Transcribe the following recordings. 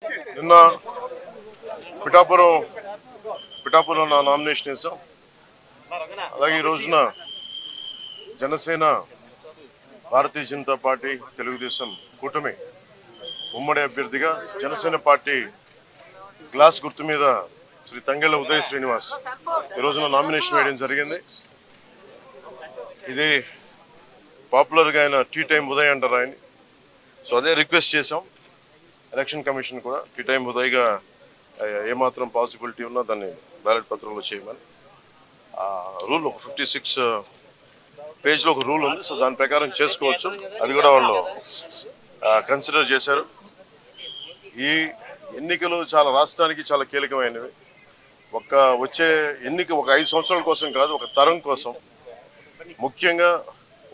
నిన్న పిఠాపురం నామినేషన్ వేసాం. అలాగే ఈ రోజున జనసేన, భారతీయ జనతా పార్టీ, తెలుగుదేశం కూటమి ఉమ్మడి అభ్యర్థిగా జనసేన పార్టీ గ్లాస్ గుర్తు మీద శ్రీ తంగెళ్ళ ఉదయ్ శ్రీనివాస్ ఈ రోజున నామినేషన్ వేయడం జరిగింది. ఇది పాపులర్గా ఆయన టీ టైం ఉదయ్ అంటారు ఆయన. సో అదే రిక్వెస్ట్ చేసాం ఎలక్షన్ కమిషన్ కూడా, టీ టైం ఉదయ్గా ఏమాత్రం పాసిబిలిటీ ఉన్నా దాన్ని బ్యాలెట్ పత్రంలో చేయమని. రూల్ 56 పేజ్లో ఒక రూల్ ఉంది. సో దాని ప్రకారం చేసుకోవచ్చు. అది కూడా వాళ్ళు కన్సిడర్ చేశారు. ఈ ఎన్నికలు చాలా రాష్ట్రానికి చాలా కీలకమైనవి. వచ్చే ఎన్నిక ఒక 5 సంవత్సరాల కోసం కాదు, ఒక తరం కోసం. ముఖ్యంగా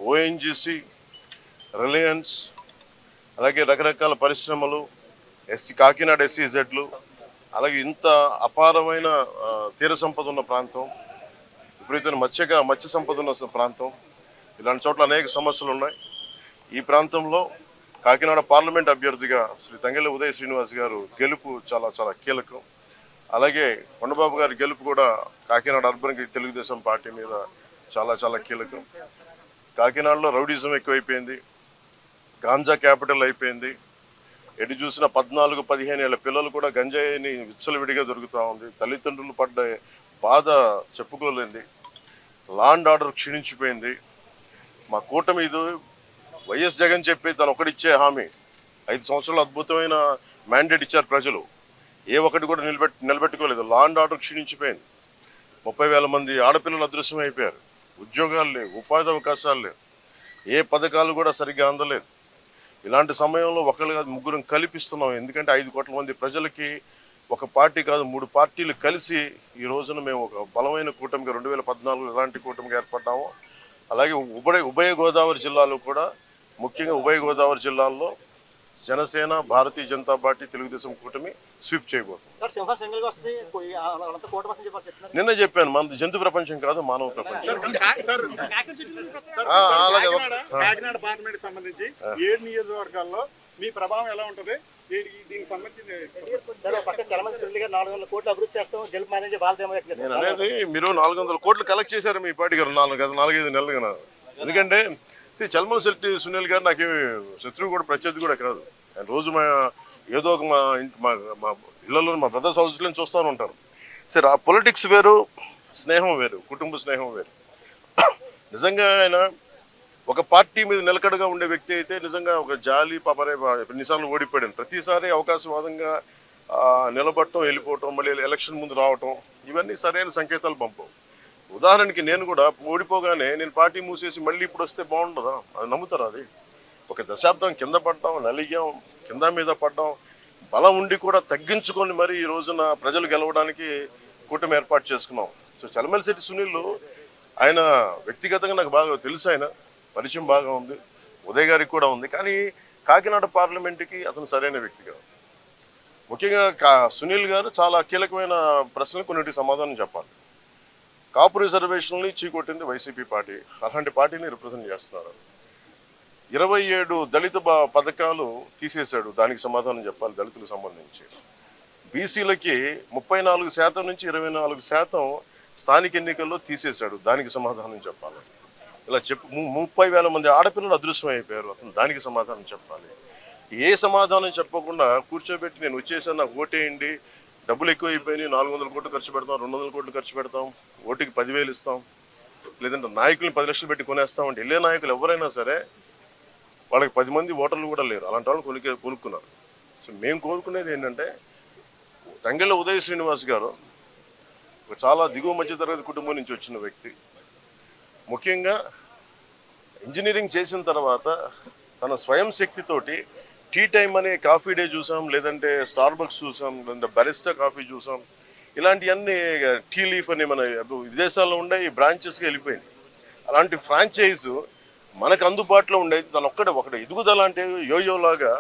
ఓఎన్జీసీ, రిలయన్స్, అలాగే రకరకాల పరిశ్రమలు, కాకినాడ SEZలు, అలాగే ఇంత అపారమైన తీర సంపద ఉన్న ప్రాంతం, విపరీతమైన మత్స్య సంపద ఉన్న ప్రాంతం, ఇలాంటి చోట్ల అనేక సమస్యలు ఉన్నాయి. ఈ ప్రాంతంలో కాకినాడ పార్లమెంట్ అభ్యర్థిగా శ్రీ తంగెళ్ళ ఉదయ్ శ్రీనివాస్ గారు గెలుపు చాలా చాలా కీలకం. అలాగే కొండబాబు గారి గెలుపు కూడా కాకినాడ అర్బన్కి తెలుగుదేశం పార్టీ మీద చాలా చాలా కీలకం. కాకినాడలో రౌడీజం ఎక్కువైపోయింది, గాంజా క్యాపిటల్ అయిపోయింది. ఎటు చూసిన 14-15 ఏళ్ల పిల్లలు కూడా గంజాయిని విచ్చలవిడిగా దొరుకుతూ ఉంది. తల్లిదండ్రులు పడ్డ బాధ చెప్పుకోలేంది. Law and order క్షీణించిపోయింది. మా కూటమి ఇది వైఎస్ జగన్ చెప్పి తను ఒకటిచ్చే హామీ 5 సంవత్సరాలు అద్భుతమైన మ్యాండేట్ ఇచ్చారు ప్రజలు. ఏ ఒక్కటి కూడా నిలబెట్టుకోలేదు. Law and order క్షీణించిపోయింది. 30,000 మంది ఆడపిల్లలు అదృశ్యం అయిపోయారు. ఉద్యోగాలు లేవు, ఉపాధి అవకాశాలు లేవు, ఏ పథకాలు కూడా సరిగ్గా అందలేదు. ఇలాంటి సమయంలో ఒకళ్ళు కాదు, ముగ్గురం కల్పిస్తున్నాం. ఎందుకంటే 5 కోట్ల మంది ప్రజలకి ఒక పార్టీ కాదు, 3 పార్టీలు కలిసి ఈ రోజున మేము ఒక బలమైన కూటమిగా 2014 ఎలాంటి కూటమిగా ఏర్పడ్డామో అలాగే ఉభయ గోదావరి జిల్లాలో కూడా, ముఖ్యంగా ఉభయ గోదావరి జిల్లాల్లో జనసేన, భారతీయ జనతా పార్టీ, తెలుగుదేశం కూటమి స్వీప్ చేయబోతుంది. నిన్న చెప్పాను, మనది జంతు ప్రపంచం కాదు, మానవ ప్రపంచం. అలాగే కాకినాడ పార్లమెంట్ సంబంధించి 7 నియోజకవర్గాల్లో మీ ప్రభావం ఎలా ఉంటది? నేను అనేది మీరు 400 కోట్లు కలెక్ట్ చేశారు మీ పార్టీ గారు 4-5 నెలలుగా. ఎందుకంటే చల్మలశెట్టి సునీల్ గారు నాకేమి శత్రువు కూడా, ప్రత్యర్థి కూడా కాదు. ఆయన రోజు ఏదో ఒక మా ఇళ్లలో, మా బ్రదర్స్ హౌస్లో చూస్తూనే ఉంటారు. సరే, ఆ పొలిటిక్స్ వేరు, స్నేహం వేరు, కుటుంబ స్నేహం వేరు. నిజంగా ఆయన ఒక పార్టీ మీద నిలకడగా ఉండే వ్యక్తి అయితే నిజంగా ఒక జాలి పాపరే. ఎన్నిసార్లు ఓడిపోయాడు, ప్రతిసారి అవకాశవాదంగా నిలబడటం, వెళ్ళిపోవటం, మళ్ళీ ఎలక్షన్ ముందు రావటం, ఇవన్నీ సరైన సంకేతాలు పంపవు. ఉదాహరణకి నేను కూడా ఓడిపోగానే నేను పార్టీ మూసేసి మళ్ళీ ఇప్పుడు వస్తే బాగుంటుందా? అది నమ్ముతారా? అది ఒక దశాబ్దం కింద పడ్డాం, నలిగాం, కింద మీద పడ్డాం, బలం ఉండి కూడా తగ్గించుకొని మరి ఈ రోజున ప్రజలు గెలవడానికి కూటమి ఏర్పాటు చేసుకున్నాం. సో చలమలశెట్టి సునీల్ ఆయన వ్యక్తిగతంగా నాకు బాగా తెలుసు, ఆయన పరిచయం బాగా ఉంది, ఉదయ్ గారికి కూడా ఉంది. కానీ కాకినాడ పార్లమెంటుకి అతను సరైన వ్యక్తి కాదు. ముఖ్యంగా సునీల్ గారు చాలా కీలకమైన ప్రశ్నలు కొన్నిటికి సమాధానం చెప్పాలి. కాపు రిజర్వేషన్ని చీకొట్టింది వైసీపీ పార్టీ. అలాంటి పార్టీని రిప్రజెంట్ చేస్తున్నారు. 27 దళిత పథకాలు తీసేశాడు, దానికి సమాధానం చెప్పాలి. దళితులకు సంబంధించి బీసీలకి 34% నుంచి 24% స్థానిక ఎన్నికల్లో తీసేశాడు, దానికి సమాధానం చెప్పాలి. ఇలా 30,000 మంది ఆడపిల్లలు అదృశ్యం అయిపోయారు, అతను దానికి సమాధానం చెప్పాలి. ఏ సమాధానం చెప్పకుండా కూర్చోబెట్టి నేను వచ్చేసాను, నాకు ఓటేయండి, డబ్బులు ఎక్కువ అయిపోయినాయి, 400 కోట్లు ఖర్చు పెడతాం, 200 కోట్లు ఖర్చు పెడతాం, ఓటుకి 10,000 ఇస్తాం, లేదంటే నాయకుల్ని 10 లక్షలు పెట్టి కొనేస్తాం అంటే వెళ్ళే నాయకులు ఎవరైనా సరే వాళ్ళకి 10 మంది ఓటర్లు కూడా లేరు. అలాంటి వాళ్ళు కొనుక్కున్నారు. సో మేము కోరుకునేది ఏంటంటే, తంగెళ్ళ ఉదయ్ శ్రీనివాస్ గారు ఒక చాలా దిగువ మధ్యతరగతి కుటుంబం నుంచి వచ్చిన వ్యక్తి. ముఖ్యంగా ఇంజనీరింగ్ చేసిన తర్వాత తన స్వయం శక్తితోటి టీ టైం అనే కాఫీ డే చూసాం, లేదంటే స్టార్ బక్స్ చూసాం, లేదంటే బరిస్టా కాఫీ చూసాం. ఇలాంటివన్నీ టీ లీఫ్ అని మన విదేశాల్లో ఉండే ఈ బ్రాంచెస్కి వెళ్ళిపోయింది. అలాంటి ఫ్రాంచైజ్ మనకు అందుబాటులో ఉండేది దాని ఒకటి ఎదుగుదల అంటే యోయోలాగా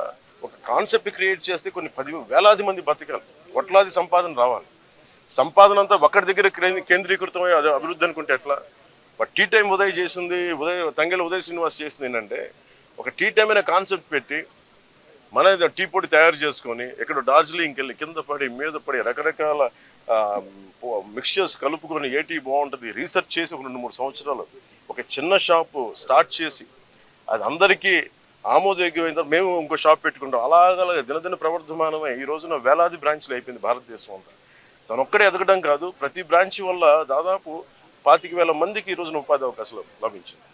ఒక కాన్సెప్ట్ క్రియేట్ చేస్తే కొన్ని 10,000 మంది బతకాలి, కోట్లాది సంపాదన రావాలి. సంపాదన అంతా ఒక్కడి దగ్గర కేంద్రీకృతమై అది అభివృద్ధి అనుకుంటే ఎట్లా? బట్ టీ టైం ఉదయ్ చేసింది, తంగెళ్ళ ఉదయ్ శ్రీనివాస్ చేసింది ఏంటంటే, ఒక టీ టైం అనే కాన్సెప్ట్ పెట్టి మన టీ పొడి తయారు చేసుకొని ఇక్కడ డార్జిలింగ్కి వెళ్ళి కింద పడి మీద పడి రకరకాల మిక్చర్స్ కలుపుకొని ఏటీ బాగుంటుంది రీసెర్చ్ చేసి ఒక 2-3 సంవత్సరాలు ఒక చిన్న షాపు స్టార్ట్ చేసి అది అందరికీ ఆమోదయోగ్యమైన తర్వాత మేము ఇంకో షాప్ పెట్టుకుంటాం. అలాగలాగా దినదిన ప్రవర్ధమానమై ఈ రోజున వేలాది బ్రాంచ్లు అయిపోయింది భారతదేశం అంతా. తను ఒక్కడే ఎదగడం కాదు, ప్రతి బ్రాంచ్ వల్ల దాదాపు 25,000 మందికి ఈ రోజున ఉపాధి అవకాశాలు లభించింది.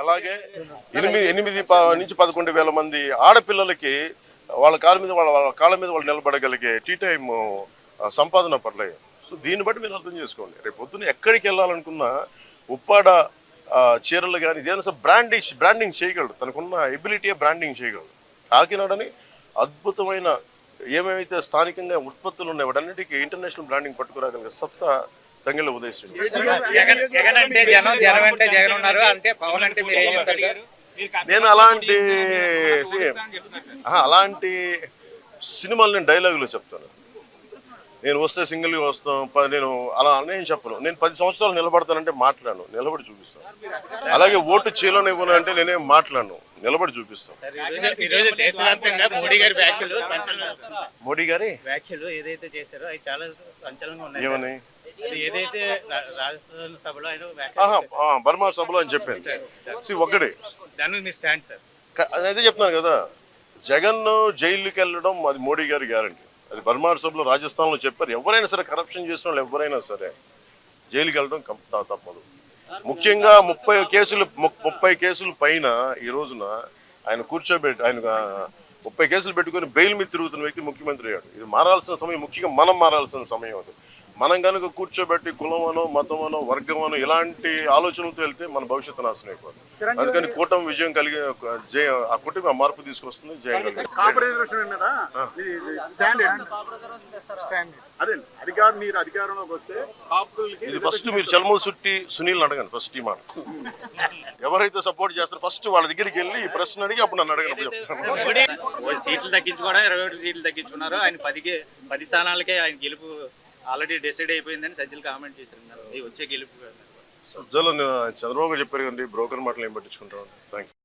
అలాగే 8 నుంచి 11,000 మంది ఆడపిల్లలకి వాళ్ళ కాళ్ళ మీద వాళ్ళు నిలబడగలిగే టీ టైమ్ సంపాదన పడలేదు. సో దీన్ని బట్టి మీరు అర్థం చేసుకోండి, రేపు పొద్దున్న ఎక్కడికి వెళ్ళాలనుకున్నా ఉప్పాడ చీరలు కానీ ఇదేదైనా బ్రాండింగ్ చేయగలడు, తనకున్న ఎబిలిటీ బ్రాండింగ్ చేయగలడు. కాకినాడని అద్భుతమైన ఏమేమైతే స్థానికంగా ఉత్పత్తులు ఉన్నాయి వాటన్నిటికీ ఇంటర్నేషనల్ బ్రాండింగ్ పట్టుకురాగలిగే సత్తా తంగెళ్ళ ఉదయిస్తుంది. నేను అలాంటి సినిమాలు నేను డైలాగులు చెప్తాను. నేను వస్తే సింగిల్గా వస్తాం, నేను అలా నేను చెప్పను. నేను 10 సంవత్సరాలు నిలబడతానంటే మాట్లాడను, నిలబడి చూపిస్తాను. అలాగే ఓటు చేయలేనివ్వను అంటే నేనేం మాట్లాడను, నిలబడి చూపిస్తాను. మోడీ గారి వ్యాఖ్యలు ఏదైతే చేశారో అవి చాలా సంచలనంగా ఉన్నాయి. ఏమని ఏదైతే రాజస్థాన్ సభలో బర్మా సభలో అని చెప్పాను. ఒక్కడే దాని మీ స్టాండ్ సార్. అదే చెప్తున్నాను కదా, జగన్ జైలుకి వెళ్ళడం అది మోడీ గారి గ్యారంటీ. అది బర్మా సభలో రాజస్థాన్లో చెప్పారు. ఎవరైనా సరే కరప్షన్ చేసిన వాళ్ళు ఎవరైనా సరే జైలుకి వెళ్ళడం తప్పదు. ముఖ్యంగా 30 కేసులు పైన ఈ రోజున ఆయన కూర్చోబెట్టి ఆయన 30 కేసులు పెట్టుకొని బెయిల్ మీద తిరుగుతున్న వ్యక్తి ముఖ్యమంత్రి అయ్యాడు. ఇది మారాల్సిన సమయం, ముఖ్యంగా మనం మారాల్సిన సమయం అది. మనం కనుక కూర్చోబెట్టి కులమనో మతమనో వర్గమనో ఇలాంటి ఆలోచనలతో వెళ్తే మన భవిష్యత్తు నాశనం అయిపోతుంది. అందుకని కూటమి విజయం కలిగే ఆ కూటమి మార్పు తీసుకొస్తుంది. ఇది ఫస్ట్ మీరు చల్మూరు సుట్టి సునీల్ అడగండి. ఫస్ట్ ఈ మాట ఎవరైతే సపోర్ట్ చేస్తారో ఫస్ట్ వాళ్ళ దగ్గరికి వెళ్ళి ఈ ప్రశ్న అడిగి అప్పుడు నన్ను అడగండి చెప్తాను. సీట్లు తగ్గించుకోవడం 21 సీట్లు తగ్గించుకున్నారు. ఆయన 10 స్థానాలకే ఆయన గెలుపు ఆల్రెడీ డిసైడ్ అయిపోయిందని సజ్జలు కామెంట్ చేస్తున్నారు. వచ్చే గెలుపు సజ్జలు చంద్రబాబు చెప్పారు కదండి, బ్రోకర్ మాటలు ఏం పట్టించుకుంటాం. Thank you.